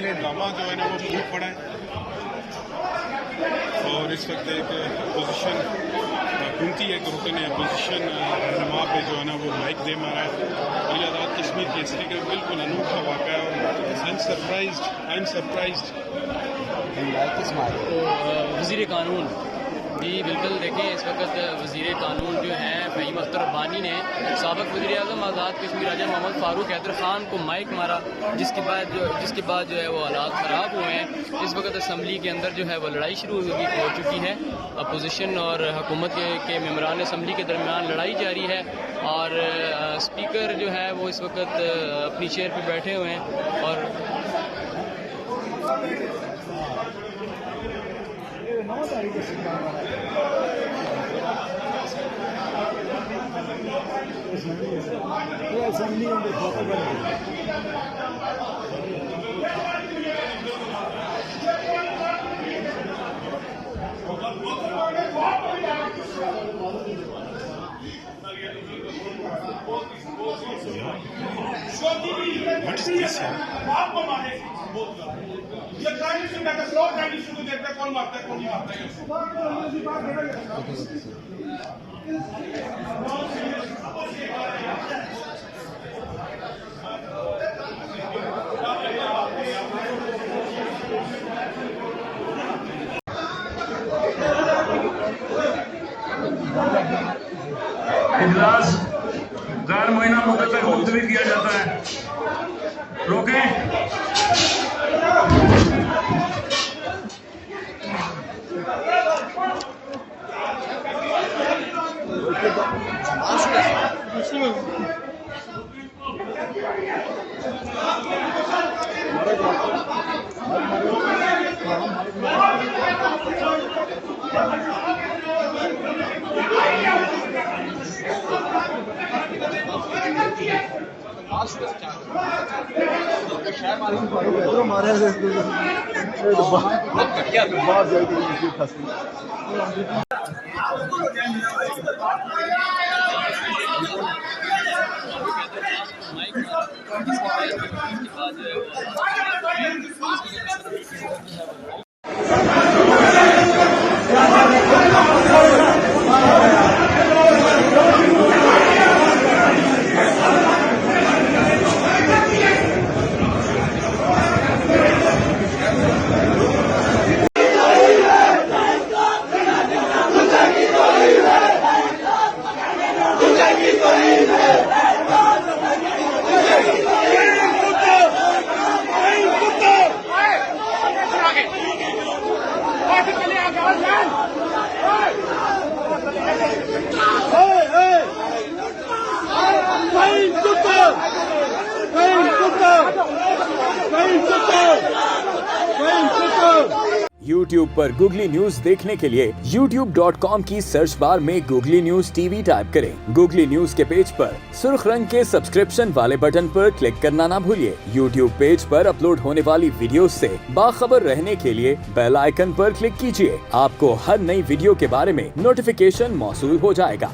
Drama जो है ना वो टूट पड़ा है और इस वक्त एक अपोजिशन कुंती एक रुकन अपोजिशन रहनुमा पे जो है ना वो माइक दे मारा है और ये आज़ाद कश्मीर केसरी का बिल्कुल अनूठा वाक़ा है और आई एम सरप्राइज्ड। वज़ीर कानून जी बिल्कुल देखें, इस वक्त वज़ीर कानून जो हैं फ़हीम अख्तर रब्बानी ने साबिक़ वज़ीर आज़म आज़ाद कश्मीर राजा मोहम्मद फ़ारूक हैदर ख़ान को माइक मारा, जिसके बाद जो है वो हालात ख़राब हुए हैं। इस वक्त असम्बली के अंदर जो है वो लड़ाई शुरू हो चुकी है। अपोजिशन और हुकूमत के मेम्बरान असम्बली के दरमियान लड़ाई जारी है और स्पीकर जो है वो इस वक्त अपनी चेयर पर बैठे हुए हैं और इजलास गैर मुअय्यना मुद्दत तक मुलतवी किया जाता है। रोकें। YouTube पर गूगली न्यूज देखने के लिए youtube.com की सर्च बार में गूगली न्यूज टीवी टाइप करें। गूगली न्यूज के पेज पर सुर्ख रंग के सब्सक्रिप्शन वाले बटन पर क्लिक करना ना भूलिए। YouTube पेज पर अपलोड होने वाली वीडियोस से बाखबर रहने के लिए बेल आइकन पर क्लिक कीजिए। आपको हर नई वीडियो के बारे में नोटिफिकेशन मौसूल हो जाएगा।